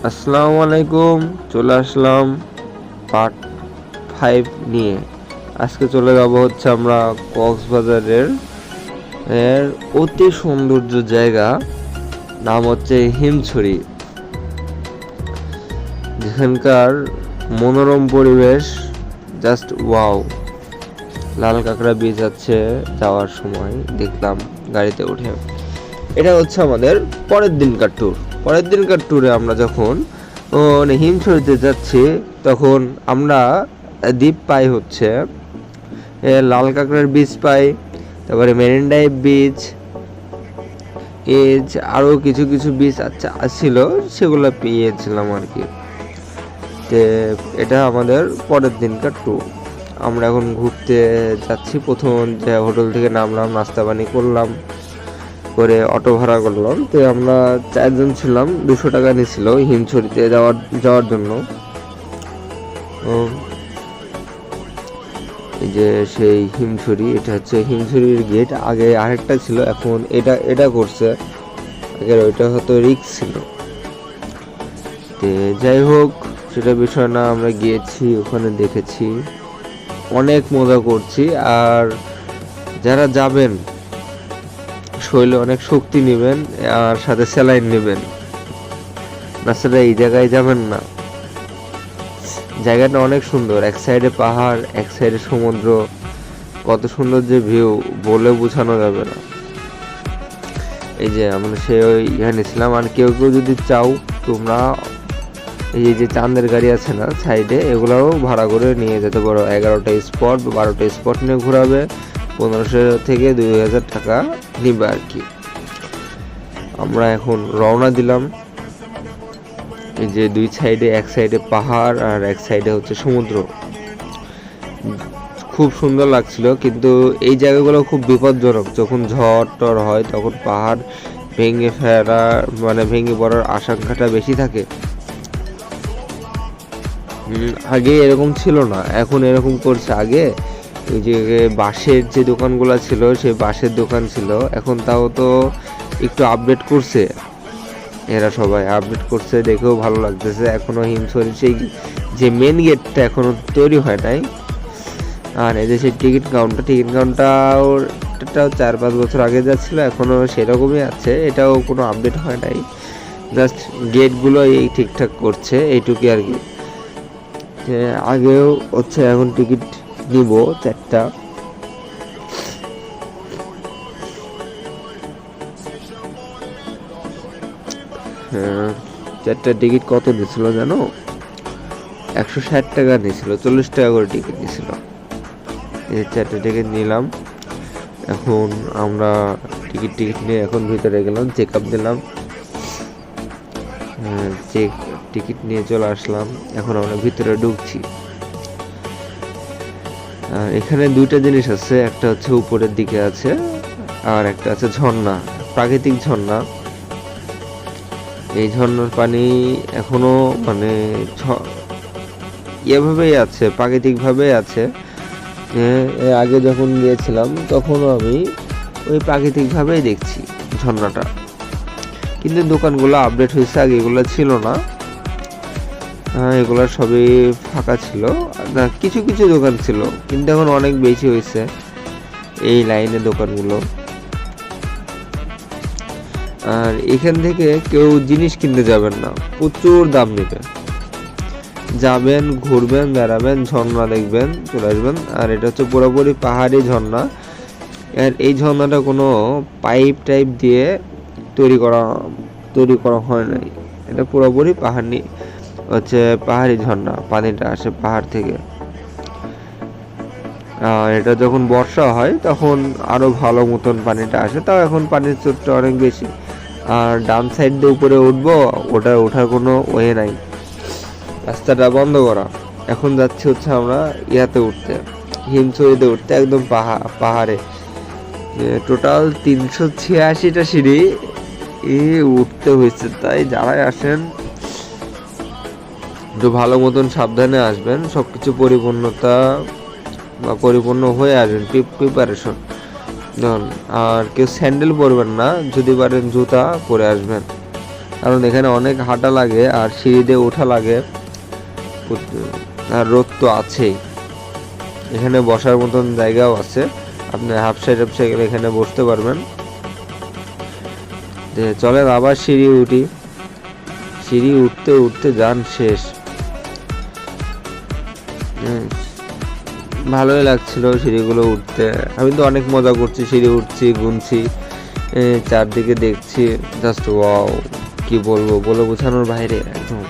আসসালামু আলাইকুম। চলে আসলাম পার্ট 5 নিয়ে। আজকে চলে যাব হচ্ছে আমরা কক্সবাজারের অতি সৌন্দর্য জায়গা, নাম হচ্ছে হিমছড়ি, যেখানকার মনোরম পরিবেশ জাস্ট ওয়াও। লাল কাঁকড়া বীচ আছে, যাওয়ার সময় দেখলাম গাড়িতে উঠে। এটা হচ্ছে আমাদের পরের দিনকার ট্যুরে আমরা যখন হিমছড়িতে যাচ্ছি, তখন আমরা দ্বীপ পাই হচ্ছে লাল কাঁকড়ার বীচ পাই, তারপরে মেরিন ড্রাইভ বীচ, আরও কিছু কিছু বীচ ছিল, সেগুলো পেয়েছিলাম আর কি। তো এটা আমাদের পরের দিনকার ট্যুর। আমরা এখন ঘুরতে যাচ্ছি। প্রথম যে হোটেল থেকে নামলাম, নাস্তা পানি করলাম, করে অটো ভাড়া করলাম। তো আমরা 4 জন ছিলাম, 200 টাকা নিয়েছিল হিমছড়িতে যাওয়ার জন্য। এই যে সেই হিমছড়ি, এটা হচ্ছে হিমছড়ির গেট। আগে আরেকটা ছিল, এখন এটা করছে। আগের ওইটা হয়তো রিস্ক ছিল। তো যাই হোক, সেটা বিষয় না, আমরা গিয়েছি, ওখানে দেখেছি, অনেক মজা করছি। আর যারা যাবেন, শরীরে অনেক শক্তি নেবেন, আর সাথে স্যালাইন নেবেন, তাছাড়া এই জায়গায় যাবেন না। জায়গাটা অনেক সুন্দর, এক সাইডে পাহাড়, এক সাইডে সমুদ্র। কত সুন্দর যে ভিউ, বলে বোঝানো যাবে না। এই যে আমরা এখানে ছিলাম। আর কেউ কেউ যদি চাও, তোমরা এই যে চাঁদের গাড়ি আছে না সাইডে, এগুলাও ভাড়া করে নিয়ে যেতে পারো। 11টা স্পট বা 12টা স্পট নিয়ে ঘোরাবে, 1500 থেকে 2000 টাকা নিবে আর কি। আমরা এখন রওনা দিলাম। এই যে দুই সাইডে, এক সাইডে পাহাড় আর এক সাইডে হচ্ছে সমুদ্র। খুব সুন্দর লাগছিল, কিন্তু এই জায়গাগুলো খুব বিপজ্জনক। যখন ঝড় টর হয়, তখন পাহাড় ভেঙে পড়ার আশঙ্কাটা বেশি থাকে। আগে এরকম ছিল না, এখন এরকম করছে। আগে ওই যে বাঁশের যে দোকানগুলো ছিল, সেই বাঁশের দোকান ছিল, এখন তাও তো একটু আপডেট করছে। এরা সবাই আপডেট করছে, দেখেও ভালো লাগতেছে। এখনো হিমছড়ি সেই যে মেন গেটটা এখনো তৈরি হয় নাই। আর এই যে সেই টিকিট কাউন্টারটাও 4-5 বছর আগে যাচ্ছিল, এখনো সেরকমই আছে, এটাও কোনো আপডেট হয় নাই। জাস্ট গেটগুলো এই ঠিকঠাক করছে, এইটুকুই আর কি। আগেও হচ্ছে, এখন টিকিট নিব 4টা। হ্যাঁ, 4টা টিকিট কত নিয়েছিল জানো? 160 টাকা নিয়েছিল, 40 টাকা করে টিকিট নিয়েছিল। এই 4টা টিকিট নিলাম। এখন আমরা টিকিট নিয়ে এখন ভিতরে গেলাম, চেক আপ দিলাম, টিকিট নিয়ে চলে আসলাম। এখন আমরা ভিতরে ঢুকছি। এখানে 2টা জিনিস আছে, একটা হচ্ছে উপরের দিকে আছে, আর একটা আছে ঝর্ণা, প্রাকৃতিক ঝর্ণা। এই ঝর্ণার পানি এখনো এভাবেই আছে, প্রাকৃতিক ভাবে আছে। আগে যখন গিয়েছিলাম, তখনও আমি ওই প্রাকৃতিক ভাবেই দেখছি ঝর্ণাটা। কিন্তু দোকানগুলো আপডেট হয়েছে, আগে এগুলো ছিল না। এগুলো সবই ফাঁকা ছিল, কিছু কিছু দোকান ছিল, কিন্তু এখন অনেক বেশি হয়েছে এই লাইনে দোকানগুলো। আর এখান থেকে কেউ জিনিস কিনতে যাবেন না, প্রচুর দাম নেবে। যাবেন, ঘুরবেন, বেড়াবেন, ঝর্ণা দেখবেন, চলে আসবেন। আর এটা হচ্ছে পুরোপুরি পাহাড়ি ঝর্ণা। আর এই ঝর্ণাটা কোনো পাইপ টাইপ দিয়ে তৈরি করা হয় নাই। এটা পুরোপুরি পাহাড়ি ঝর্ণা, পানিটা আসে পাহাড় থেকে। আর এটা যখন বর্ষা হয়, তখন আরো ভালো মতন পানিটা আসে। তাও এখন পানির স্রোতটা অনেক বেশি। আর ডান সাইড দিয়ে উপরে উঠবো, ওঠার কোনো ওয়ে নাই, রাস্তাটা বন্ধ করা। এখন যাচ্ছি হচ্ছে আমরা হিমছড়িতে উঠতে, একদম পাহাড়ে। টোটাল 386টা সিঁড়ি উঠতে হয়েছে। তাই যারাই আসেন, একটু ভালো মতন সাবধানে আসবেন, সবকিছু পরিপূর্ণ হয়ে আসবেন, প্রিপারেশন। আর কেউ স্যান্ডেল পরবেন না, যদি পারেন জুতা পরে আসবেন। কারণ এখানে অনেক হাঁটা লাগে আর সিঁড়ি দিয়ে ওঠা লাগে, আর রোদ তো আছেই। এখানে বসার মতন জায়গাও আছে, আপনি হাফ সাইড গেলে এখানে বসতে পারবেন। চলেন আবার সিঁড়ি উঠি। সিঁড়ি উঠতে উঠতে যান শেষ। ভালোই লাগছিল সিঁড়িগুলো উঠতে। আমি তো অনেক মজা করছি, সিঁড়ি উঠছি, গুনছি, চারদিকে দেখছি, জাস্ট ওয়াও, কি বলবো, বলে বোঝানোর বাইরে একদম।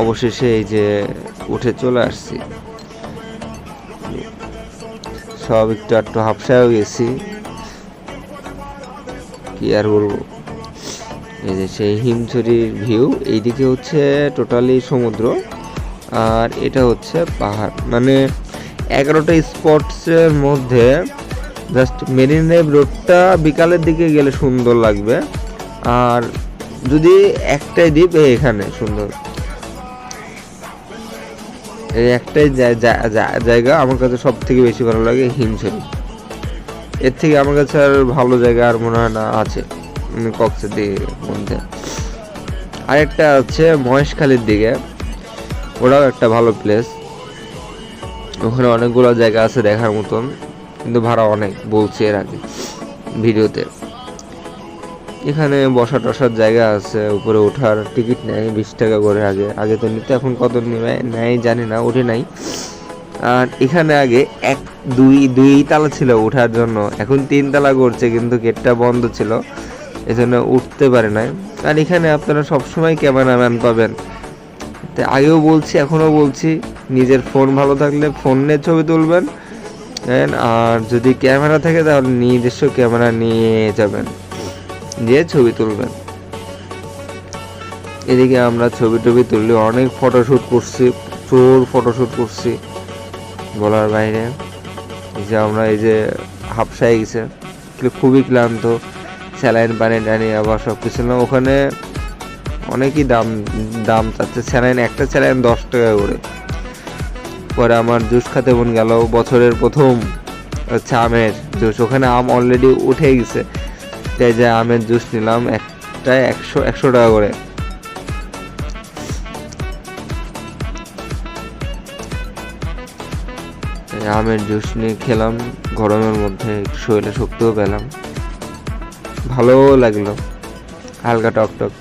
অবশেষে এই যে উঠে চলে আসছি, সব একটু একটু হাফসায়ও গেছি, কি আর বলবো। এই যে সেই হিমছড়ির ভিউ, এইদিকে হচ্ছে টোটালি সমুদ্র আর এটা হচ্ছে পাহাড়। মানে 11টা স্পটসের মধ্যে জাস্ট মেরিন ড্রাইভ রোডটা বিকালের দিকে গেলে সুন্দর লাগবে। আর যদি একটাই দ্বীপ এখানে সুন্দর, এই একটাই জায়গা আমার কাছে সব থেকে বেশি ভালো লাগে, হিমছড়ি। এর থেকে আমার কাছে আর ভালো জায়গা আর মনে হয় না আছে কক্সের মধ্যে। আরেকটা হচ্ছে মহেশখালীর দিকে, ওটাও একটা ভালো প্লেস। ওখানে অনেকগুলো জায়গা আছে দেখার মতন, কিন্তু ভাড়া অনেক, বলছি এর আগে ভিডিওতে। এখানে বসা টসার জায়গা আছে, উপরে ওঠার টিকিট নেয় 20 টাকা করে। আগে তো নিতে, এখন কত নেয় জানি না, উঠে নাই। আর এখানে আগে 2 তালা ছিল ওঠার জন্য, এখন 3 তালা করছে, কিন্তু গেটটা বন্ধ ছিল, এজন্য উঠতে পারে নাই। আর এখানে আপনারা সবসময় ক্যামেরাম্যান পাবেন। আগেও বলছি, এখনও বলছি, নিজের ফোন ভালো থাকলে ফোন নিয়ে ছবি তুলবেন, আর যদি ক্যামেরা থাকে তাহলে নিজস্ব ক্যামেরা নিয়ে যাবেন, দিয়ে ছবি তুলবেন। এদিকে আমরা ছবি টবি তুললে অনেক ফটোশ্যুট করছি, প্রচুর ফটোশ্যুট করছি বলার বাইরে। যে আমরা এই যে হাফসায় গেছে, খুবই ক্লান্ত, স্যালাইন পানি টানি আবার সব কিছু না। ওখানে অনেকই দাম চাচ্ছে স্যালাইন, একটা স্যালাইন 10 টাকা করে। পরে আমার জুস খাতে মন গেল, বছরের প্রথম হচ্ছে আমের জুস। ওখানে আম অলরেডি উঠে গেছে, তাই যে আমের জুস নিলাম, একটায় 100 টাকা করে। আমের জুস নিয়ে খেলাম গরমের মধ্যে, শরীরে শক্তিও পেলাম, ভালোও লাগলো, হালকা টকটক।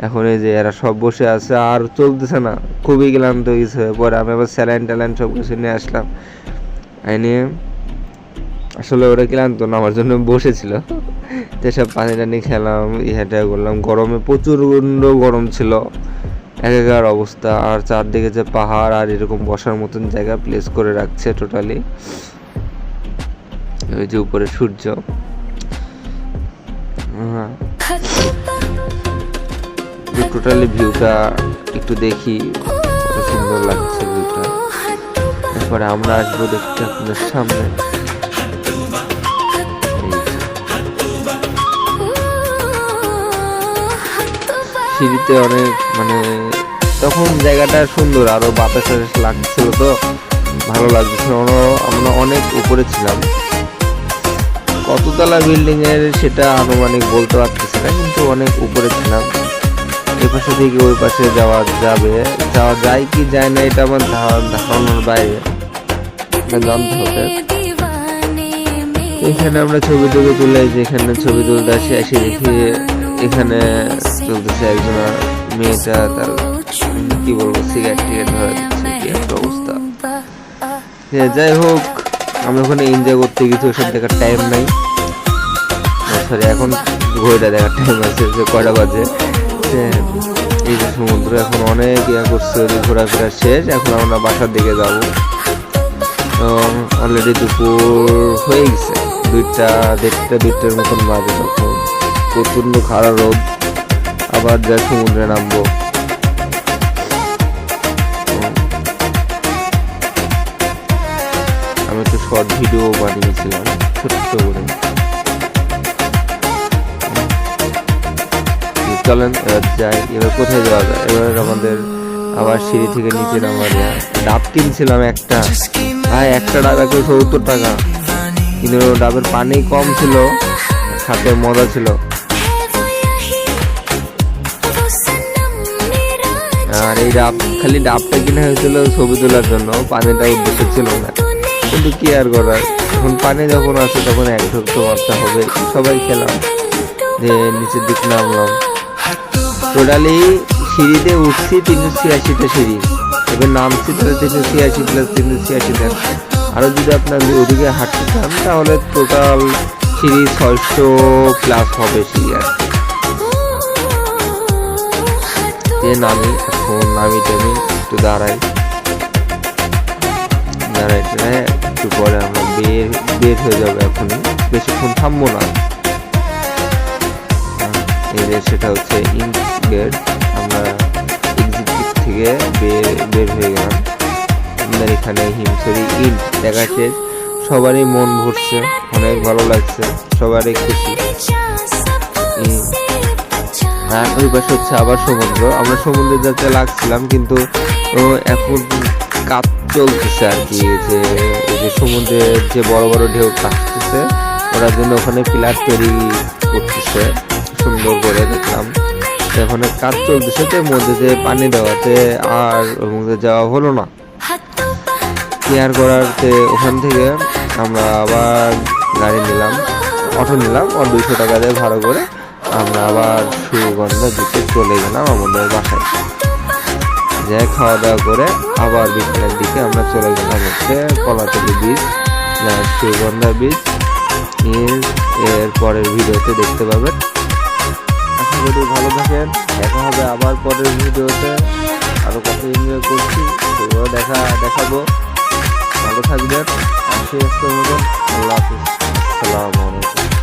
এখন এই যে এরা সব বসে আছে, আর চলতেছে না, খুবই ক্লান্ত হয়েছে। পরে আমি আবার স্যালাইন ট্যালাইন সব কিছু নিয়ে আসলাম, নিয়ে আসলে ওরা ক্লান্ত না, আমার জন্য বসেছিল, যেসব পানি টানি খেলাম, ইহাটা করলাম। গরমে প্রচণ্ড গরম ছিল, একাকার অবস্থা। আর চারদিকে যে পাহাড় আর এরকম বসার মতন জায়গা প্লেস করে রাখছে টোটালি। ওই যে উপরে সূর্য, টোটালি ভিউটা একটু দেখি, কত সুন্দর লাগছে ভিউটা। এরপরে আমরা আসবো দেখতে আপনাদের সামনে। সিঁড়িতে অনেক মানে তখন জায়গাটা সুন্দর, আরো বাতাস লাগছিল, তো ভালো লাগছিল। আমরা অনেক উপরে ছিলাম, কততলা বিল্ডিং এর সেটা আনুমানিক বলতে পারতেছি না, কিন্তু অনেক উপরে ছিলাম। এই পাশে থেকে ওই পাশে যাওয়া যায় কি যায় না, এটা আমার ধারণার বাইরে, জানতে হবে। এখানে আমরা ছবি টবি তুলে, যেখানে ছবি তুলতে আসি, এসে দেখি এখানে চলতেছে একজন মেয়েটা, তার কি বলবো, সিগারেট টিগারেট ধরে দিচ্ছে, কি একটা অবস্থা। যাই হোক, আমি ওখানে এনজয় করতে গেছি, ওসব দেখার টাইম নাই। সরি, এখন ঘড়িটা দেখার টাইম আছে যে কয়টা বাজে। এই যে সমুদ্র এখন অনেক করছে, ঘোরাফেরা শেষ, এখন আমরা বাসার দিকে যাব। অলরেডি দুপুর হয়ে গেছে, 2টার মতন বাজে। তখন প্রচন্ড খারাপ রোদ, আবার যা সমুদ্রে নামবো। আমি তো শর্ট ভিডিও বানিয়েছিলাম ছোট্ট করে। চলেন এবার যাই। এবার কোথায় যাওয়া যায়? এবার আমাদের আবার সিঁড়ি থেকে নিচে নামার ডাব কিনছিলাম একটা, ভাই একটা ডাব 170 টাকা, কিন্তু ডাবের পানি কম ছিল, সাথে মজা ছিল। আর এই ডাব, খালি ডাবটা কিনা হয়েছিল ছবি তোলার জন্য, পানিটা উদ্দেশ্য ছিল না। কিন্তু কি আর করার, এখন পানি যখন আছে তখন এক ঢোক তো মারতে হবে। সবাই খেলাম, যে নিচের দিক নামলাম। টোটালি সিঁড়িতে উঠছি 386টা সিঁড়ি, এবার নামছি তাহলে 386 প্লাস 386 দেন। আরও যদি আপনার ওদিকে হাঁটতে চান তাহলে টোটাল সিঁড়ি 600 প্লাস হবে সিঁড়ি আর যে নামি। এখন নামি টামি একটু দাঁড়াই একটু পরে আমরা বের হয়ে যাবো। এখনই বেশিক্ষণ থামবো না। সেটা হচ্ছে ইন গেট, আমরা এক্সিট থেকে বের হয়ে গেলাম। আমাদের এখানে হিমছড়ি ইন দেখা শেষ, সবারই মন ভরছে, অনেক ভালো লাগছে, সবারই খুশি। আর ওই পাশে হচ্ছে আবার সমুদ্র। আমরা সমুদ্রে যেতে লাগছিলাম, কিন্তু এখন কাজ চলতেছে আর কি, যে এই যে সমুদ্রের যে বড় বড় ঢেউ আসতেছে, ওটার জন্য ওখানে পিলার তৈরি করতেছে সুন্দর করে, দেখলাম। এখন কাজ চলতেছে, তো মধ্যে যে পানি দেওয়াতে আর ওর মধ্যে যাওয়া হলো না। কেয়ার করাতে ওখান থেকে আমরা আবার গাড়ি নিলাম, অটো নিলাম, 200 টাকা দিয়ে ভাড়া করে আমরা আবার সুগন্ধা দিকে চলে গেলাম আমাদের বাসায়। যে খাওয়া দাওয়া করে আবার বিকেলের দিকে আমরা চলে গেলাম হচ্ছে কলাতলি বীচ, সুগন্ধা বীচ। এর পরের ভিডিওতে দেখতে পাবেন। আশা করি ভালো থাকেন, দেখা হবে আবার পরের ভিডিওতে। আরো কত এনজয় করছি সেগুলো দেখাবো। ভালো থাকবেন, আল্লাহ হাফিজ, আসসালামু আলাইকুম।